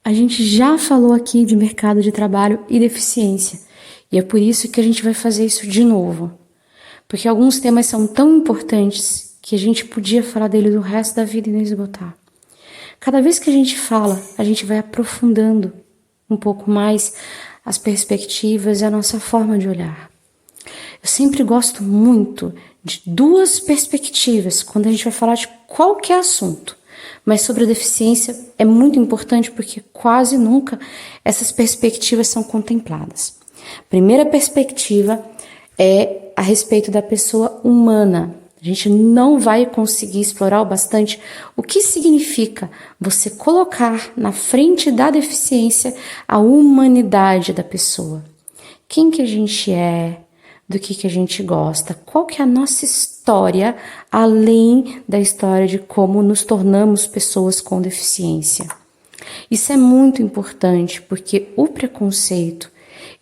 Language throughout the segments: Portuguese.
A gente já falou aqui de mercado de trabalho e deficiência, e é por isso que a gente vai fazer isso de novo. Porque alguns temas são tão importantes que a gente podia falar dele do resto da vida e não esgotar. Cada vez que a gente fala, a gente vai aprofundando um pouco mais as perspectivas e a nossa forma de olhar. Eu sempre gosto muito de duas perspectivas quando a gente vai falar de qualquer assunto. Mas sobre a deficiência é muito importante porque quase nunca essas perspectivas são contempladas. Primeira perspectiva é a respeito da pessoa humana. A gente não vai conseguir explorar o bastante o que significa você colocar na frente da deficiência a humanidade da pessoa. Quem que a gente é, do que a gente gosta, qual que é a nossa história, além da história de como nos tornamos pessoas com deficiência. Isso é muito importante porque o preconceito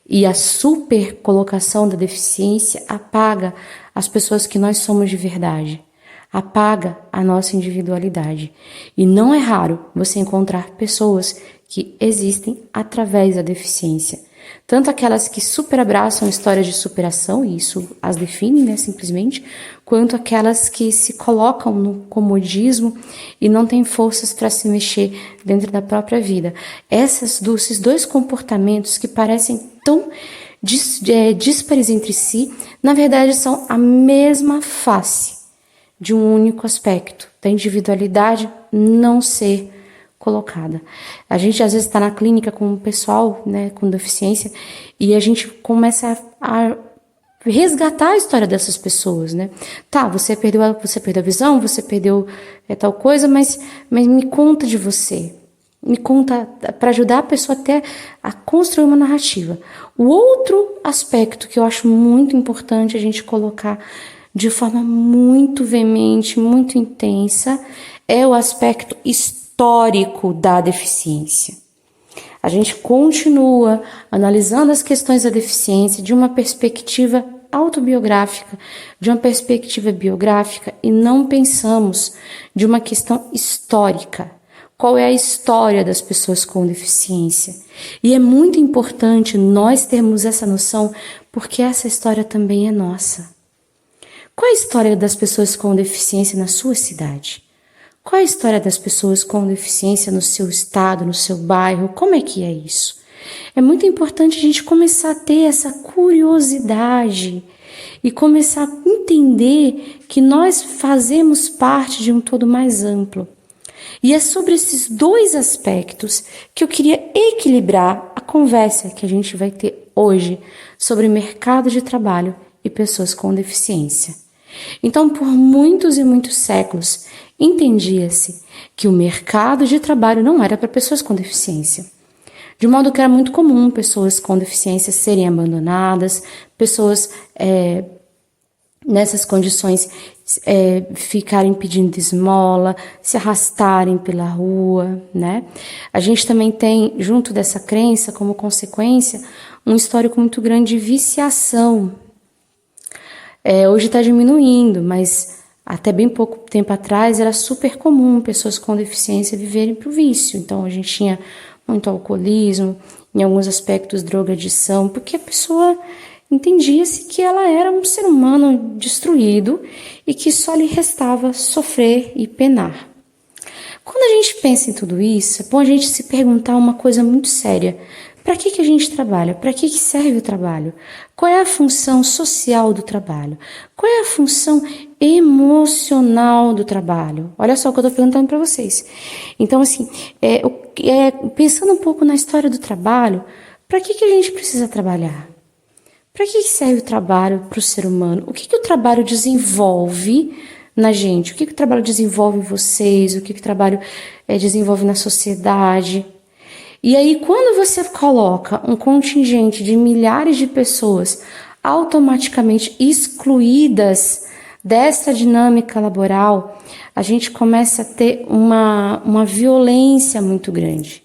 e a supercolocação da deficiência apaga as pessoas que nós somos de verdade, apaga a nossa individualidade. E não é raro você encontrar pessoas que existem através da deficiência. Tanto aquelas que superabraçam histórias de superação, e isso as define, né, simplesmente, quanto aquelas que se colocam no comodismo e não têm forças para se mexer dentro da própria vida. Esses dois comportamentos que parecem tão díspares entre si, na verdade são a mesma face de um único aspecto, da individualidade não ser colocada. A gente às vezes está na clínica com o pessoal, né, com deficiência, e a gente começa a resgatar a história dessas pessoas, né? Tá, você perdeu a visão, você perdeu tal coisa, mas me conta de você. Me conta para ajudar a pessoa até a construir uma narrativa. O outro aspecto que eu acho muito importante a gente colocar de forma muito veemente, muito intensa, é o aspecto histórico da deficiência. A gente continua analisando as questões da deficiência de uma perspectiva autobiográfica, de uma perspectiva biográfica, e não pensamos de uma questão histórica. Qual é a história das pessoas com deficiência? E é muito importante nós termos essa noção, porque essa história também é nossa. Qual é a história das pessoas com deficiência na sua cidade? Qual é a história das pessoas com deficiência no seu estado, no seu bairro? Como é que é isso? É muito importante a gente começar a ter essa curiosidade e começar a entender que nós fazemos parte de um todo mais amplo. E é sobre esses dois aspectos que eu queria equilibrar a conversa que a gente vai ter hoje sobre mercado de trabalho e pessoas com deficiência. Então, por muitos e muitos séculos, entendia-se que o mercado de trabalho não era para pessoas com deficiência. De modo que era muito comum pessoas com deficiência serem abandonadas, pessoas nessas condições ficarem pedindo esmola, se arrastarem pela rua, né? A gente também tem, junto dessa crença, como consequência, um histórico muito grande de viciação. Hoje está diminuindo, mas até bem pouco tempo atrás era super comum pessoas com deficiência viverem para o vício. Então a gente tinha muito alcoolismo, em alguns aspectos drogadição, porque a pessoa entendia-se que ela era um ser humano destruído e que só lhe restava sofrer e penar. Quando a gente pensa em tudo isso, é bom a gente se perguntar uma coisa muito séria. Para que a gente trabalha? Para que serve o trabalho? Qual é a função social do trabalho? Qual é a função emocional do trabalho? Olha só o que eu estou perguntando para vocês. Então, assim, pensando um pouco na história do trabalho, para que a gente precisa trabalhar? Para que serve o trabalho para o ser humano? O que o trabalho desenvolve na gente? O que o trabalho desenvolve em vocês? O que o trabalho desenvolve na sociedade? E aí, quando você coloca um contingente de milhares de pessoas automaticamente excluídas dessa dinâmica laboral, a gente começa a ter uma violência muito grande.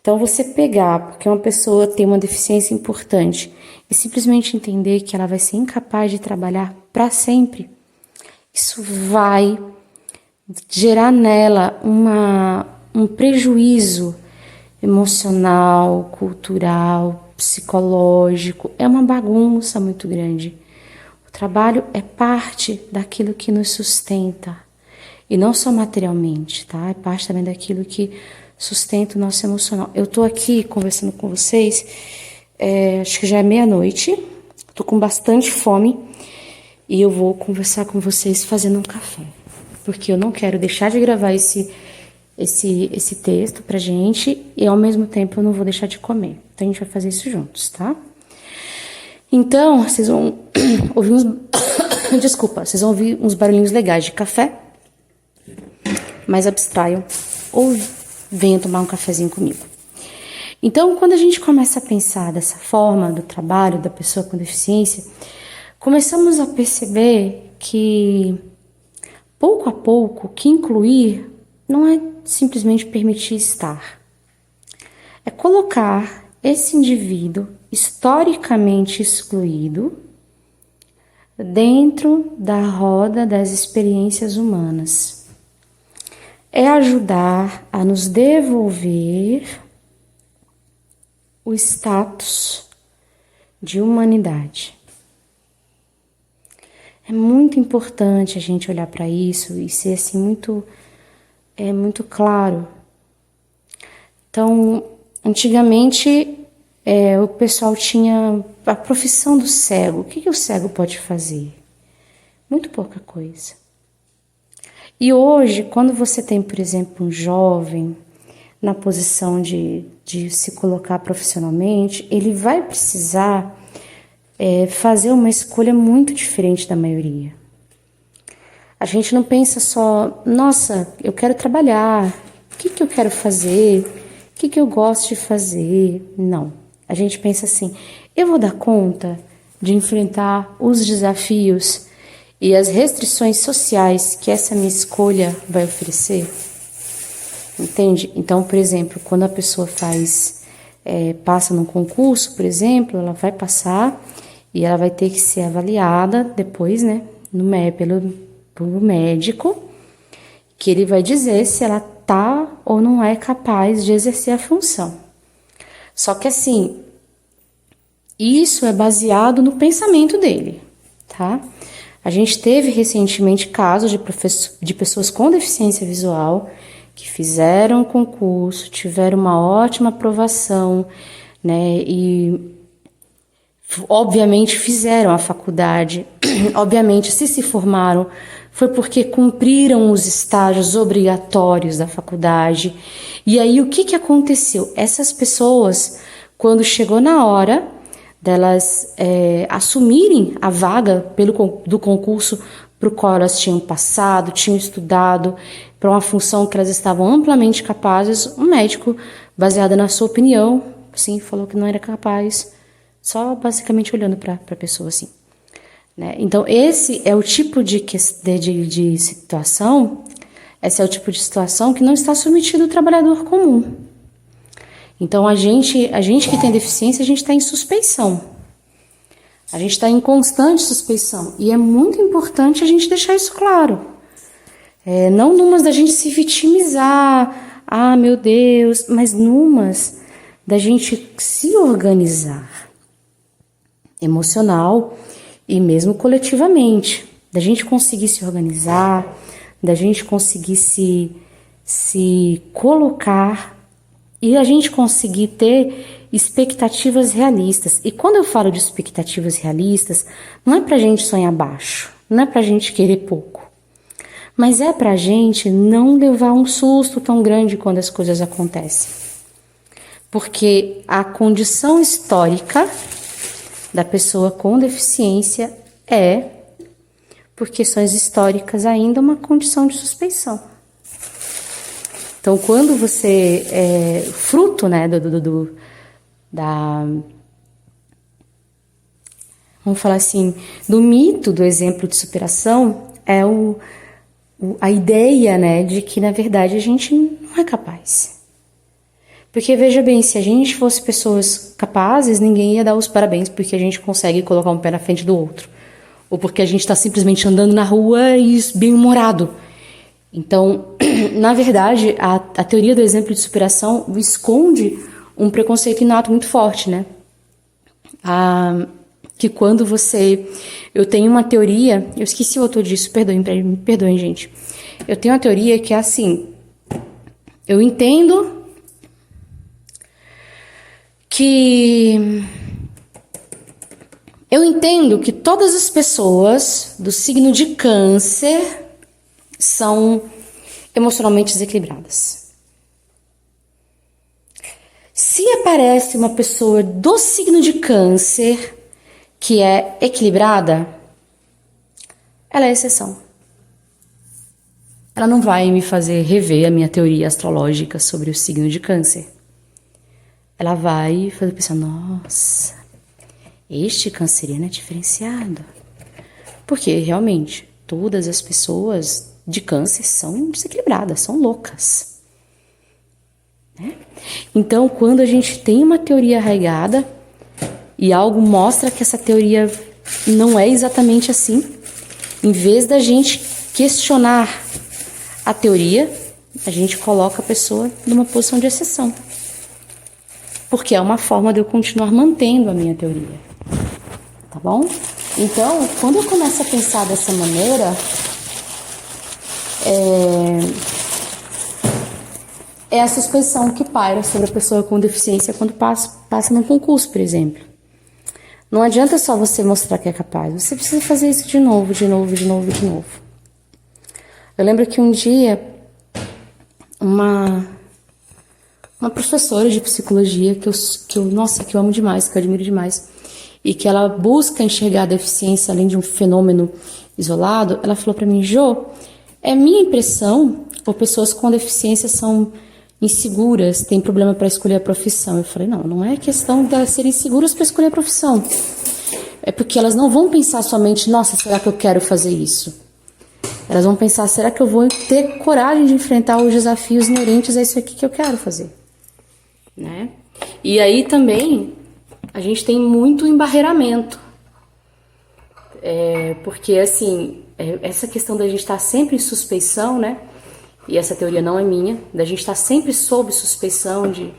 Então, você pegar, porque uma pessoa tem uma deficiência importante, e simplesmente entender que ela vai ser incapaz de trabalhar para sempre, isso vai gerar nela um prejuízo emocional, cultural, psicológico. É uma bagunça muito grande. O trabalho é parte daquilo que nos sustenta. E não só materialmente, tá? É parte também daquilo que sustenta o nosso emocional. Eu tô aqui conversando com vocês, acho que já é meia-noite, tô com bastante fome e eu vou conversar com vocês fazendo um café. Porque eu não quero deixar de gravar esse texto pra gente e ao mesmo tempo eu não vou deixar de comer. Então a gente vai fazer isso juntos, tá? Então, vocês vão ouvir uns... Desculpa, vocês vão ouvir uns barulhinhos legais de café, mas abstraiam ou venham tomar um cafezinho comigo. Então, quando a gente começa a pensar dessa forma do trabalho da pessoa com deficiência, começamos a perceber que, pouco a pouco, que incluir não é simplesmente permitir estar. É colocar esse indivíduo historicamente excluído dentro da roda das experiências humanas. É ajudar a nos devolver o status de humanidade. É muito importante a gente olhar para isso e ser assim muito claro. Então, antigamente o pessoal tinha a profissão do cego. O que o cego pode fazer? Muito pouca coisa. E hoje, quando você tem, por exemplo, um jovem na posição de se colocar profissionalmente, ele vai precisar fazer uma escolha muito diferente da maioria. A gente não pensa só, nossa, eu quero trabalhar, o que eu quero fazer, o que eu gosto de fazer. Não, a gente pensa assim, eu vou dar conta de enfrentar os desafios e as restrições sociais que essa minha escolha vai oferecer? Entende? Então, por exemplo, quando a pessoa passa num concurso, por exemplo, ela vai passar e ela vai ter que ser avaliada depois, né, pelo médico, que ele vai dizer se ela tá ou não é capaz de exercer a função. Só que assim, isso é baseado no pensamento dele, tá? A gente teve recentemente casos de pessoas com deficiência visual que fizeram o concurso, tiveram uma ótima aprovação, né? E obviamente fizeram a faculdade, obviamente se formaram, foi porque cumpriram os estágios obrigatórios da faculdade. E aí o que aconteceu? Essas pessoas, quando chegou na hora delas assumirem a vaga do concurso para o qual elas tinham passado, tinham estudado, para uma função que elas estavam amplamente capazes, o médico, baseado na sua opinião, sim, falou que não era capaz, só basicamente olhando para a pessoa assim. Né? Então, esse é o tipo de situação, esse é o tipo de situação que não está submetido ao trabalhador comum. Então, a gente que tem deficiência, a gente está em suspeição. A gente está em constante suspeição. E é muito importante a gente deixar isso claro. Não numas da gente se vitimizar, ah, meu Deus, mas numas da gente se organizar emocional e mesmo coletivamente, da gente conseguir se organizar, da gente conseguir se colocar e a gente conseguir ter expectativas realistas. E quando eu falo de expectativas realistas, não é pra gente sonhar baixo, não é pra gente querer pouco, mas é pra gente não levar um susto tão grande quando as coisas acontecem. Porque a condição histórica da pessoa com deficiência é, por questões históricas ainda, uma condição de suspeição. Então, quando você fruto, né, vamos falar assim, do mito do exemplo de superação, é a ideia, né, de que na verdade a gente não é capaz. Porque veja bem, se a gente fosse pessoas capazes, ninguém ia dar os parabéns porque a gente consegue colocar um pé na frente do outro. Ou porque a gente está simplesmente andando na rua e bem-humorado. Então, na verdade, a teoria do exemplo de superação esconde um preconceito inato muito forte, né? Que quando você... Eu tenho uma teoria... Eu esqueci o autor disso, me perdoem, gente. Eu tenho uma teoria que é assim... Eu entendo que todas as pessoas do signo de Câncer são emocionalmente desequilibradas. Se aparece uma pessoa do signo de Câncer que é equilibrada, ela é exceção. Ela não vai me fazer rever a minha teoria astrológica sobre o signo de Câncer. Ela vai fazer pensar, nossa, este canceriano é diferenciado. Porque, realmente, todas as pessoas de Câncer são desequilibradas, são loucas. Né? Então, quando a gente tem uma teoria arraigada e algo mostra que essa teoria não é exatamente assim, em vez da gente questionar a teoria, a gente coloca a pessoa numa posição de exceção. Porque é uma forma de eu continuar mantendo a minha teoria. Tá bom? Então, quando eu começo a pensar dessa maneira, é a suspeição que paira sobre a pessoa com deficiência quando passa num concurso, por exemplo. Não adianta só você mostrar que é capaz, você precisa fazer isso de novo. Eu lembro que um dia, uma professora de psicologia que eu amo demais, que eu admiro demais, e que ela busca enxergar a deficiência além de um fenômeno isolado, ela falou para mim, Jô, é minha impressão, ou pessoas com deficiência são inseguras, têm problema para escolher a profissão. Eu falei, não é questão de elas serem inseguras para escolher a profissão. É porque elas não vão pensar somente, nossa, será que eu quero fazer isso? Elas vão pensar, será que eu vou ter coragem de enfrentar os desafios inerentes a isso aqui que eu quero fazer? Né? E aí também a gente tem muito embarreiramento. Porque, assim, essa questão da gente estar sempre em suspeição, né? E essa teoria não é minha, da gente estar sempre sob suspeição de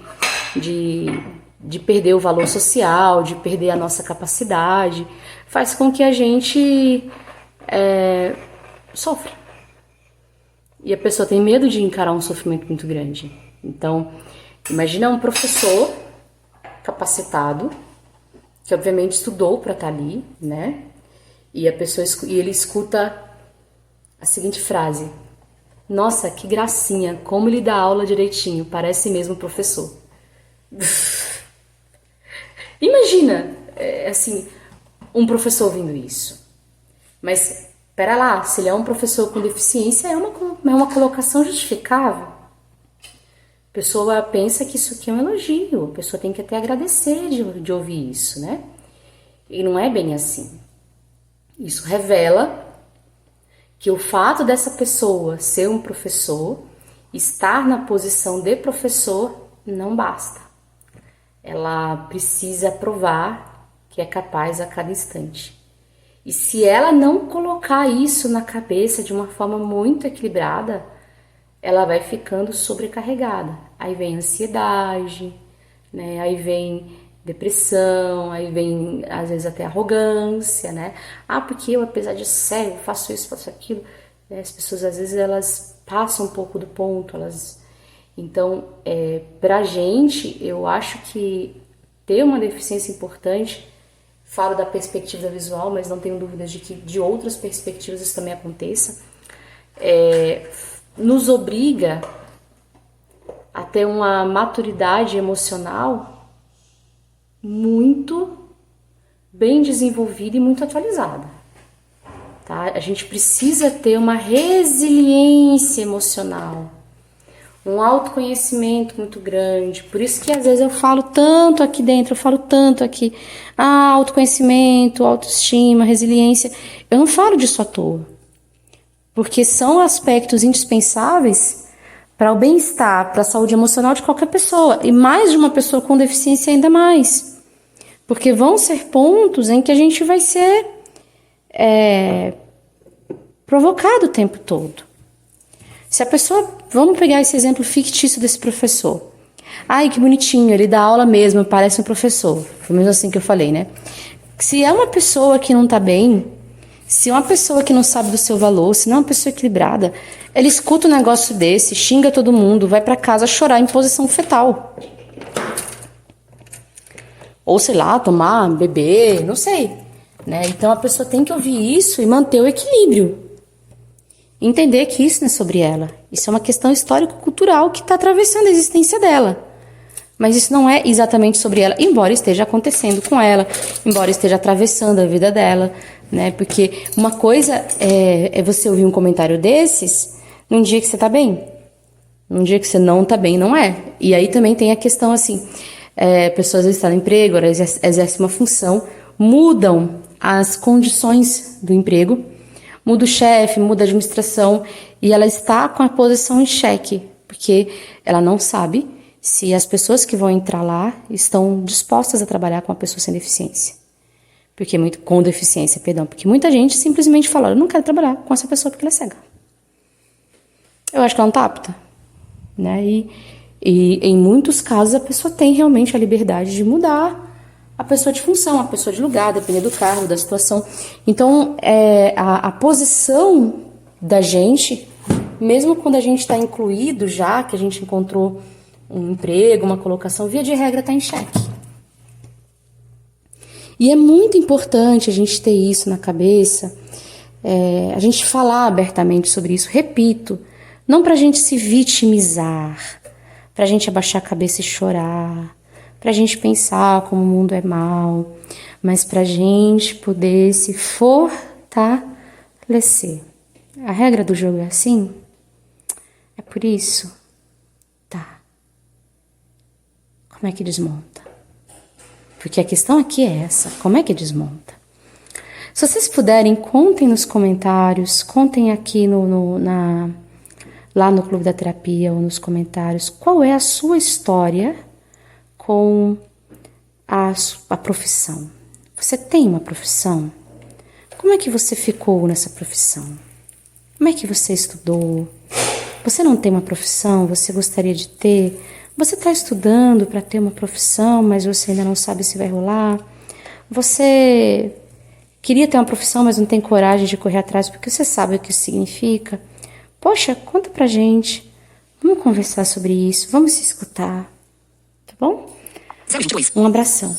perder o valor social, de perder a nossa capacidade, faz com que a gente sofra. E a pessoa tem medo de encarar um sofrimento muito grande. Então, imagina um professor capacitado, que obviamente estudou para estar ali, né? E ele escuta a seguinte frase: nossa, que gracinha, como ele dá aula direitinho, parece mesmo professor. Imagina, assim, um professor ouvindo isso. Mas, pera lá, se ele é um professor com deficiência, é uma colocação justificável. A pessoa pensa que isso aqui é um elogio, a pessoa tem que até agradecer de ouvir isso, né? E não é bem assim. Isso revela que o fato dessa pessoa ser um professor, estar na posição de professor, não basta. Ela precisa provar que é capaz a cada instante. E se ela não colocar isso na cabeça de uma forma muito equilibrada, ela vai ficando sobrecarregada. Aí vem ansiedade, né? Aí vem depressão, aí vem às vezes até arrogância, né? Porque eu, apesar de cego, faço isso, faço aquilo. As pessoas às vezes elas passam um pouco do ponto, Então, pra gente, eu acho que ter uma deficiência importante, falo da perspectiva visual, mas não tenho dúvidas de que de outras perspectivas isso também aconteça, nos obriga a ter uma maturidade emocional muito bem desenvolvida e muito atualizada. Tá? A gente precisa ter uma resiliência emocional, um autoconhecimento muito grande. Por isso que às vezes eu falo tanto aqui dentro, eu falo tanto aqui, autoconhecimento, autoestima, resiliência. Eu não falo disso à toa, porque são aspectos indispensáveis para o bem-estar, para a saúde emocional de qualquer pessoa, e mais de uma pessoa com deficiência ainda mais. Porque vão ser pontos em que a gente vai ser provocado o tempo todo. Se a pessoa, vamos pegar esse exemplo fictício desse professor. Ai, que bonitinho, ele dá aula mesmo, parece um professor. Foi mesmo assim que eu falei, né? Se é uma pessoa que não tá bem, se é uma pessoa que não sabe do seu valor, se não é uma pessoa equilibrada, ela escuta um negócio desse, xinga todo mundo, vai pra casa chorar em posição fetal. Ou, sei lá, tomar, beber, não sei. Né? Então a pessoa tem que ouvir isso e manter o equilíbrio. Entender que isso não é sobre ela. Isso é uma questão histórico-cultural que está atravessando a existência dela. Mas isso não é exatamente sobre ela, embora esteja acontecendo com ela, embora esteja atravessando a vida dela, né? Porque uma coisa é você ouvir um comentário desses num dia que você tá bem. Num dia que você não tá bem, não é. E aí também tem a questão assim, pessoas às vezes estão no emprego, exercem uma função, mudam as condições do emprego, muda o chefe, muda a administração e ela está com a posição em xeque, porque ela não sabe se as pessoas que vão entrar lá estão dispostas a trabalhar com a pessoa sem deficiência. Com deficiência, perdão. Porque muita gente simplesmente fala, eu não quero trabalhar com essa pessoa porque ela é cega. Eu acho que ela não está apta. Né? E em muitos casos a pessoa tem realmente a liberdade de mudar a pessoa de função, a pessoa de lugar, dependendo do cargo, da situação. Então, a posição da gente, mesmo quando a gente está incluído já, que a gente encontrou um emprego, uma colocação, via de regra está em xeque. E é muito importante a gente ter isso na cabeça, a gente falar abertamente sobre isso, repito, não para a gente se vitimizar, para a gente abaixar a cabeça e chorar, para a gente pensar como o mundo é mau, mas para a gente poder se fortalecer. A regra do jogo é assim? É por isso? Tá. Como é que desmonta? Porque a questão aqui é essa, como é que desmonta? Se vocês puderem, contem nos comentários, contem aqui lá no Clube da Terapia ou nos comentários, qual é a sua história com a profissão. Você tem uma profissão? Como é que você ficou nessa profissão? Como é que você estudou? Você não tem uma profissão? Você gostaria de ter? Você está estudando para ter uma profissão, mas você ainda não sabe se vai rolar? Você queria ter uma profissão, mas não tem coragem de correr atrás porque você sabe o que isso significa? Poxa, conta pra gente. Vamos conversar sobre isso, vamos se escutar. Tá bom? Um abração.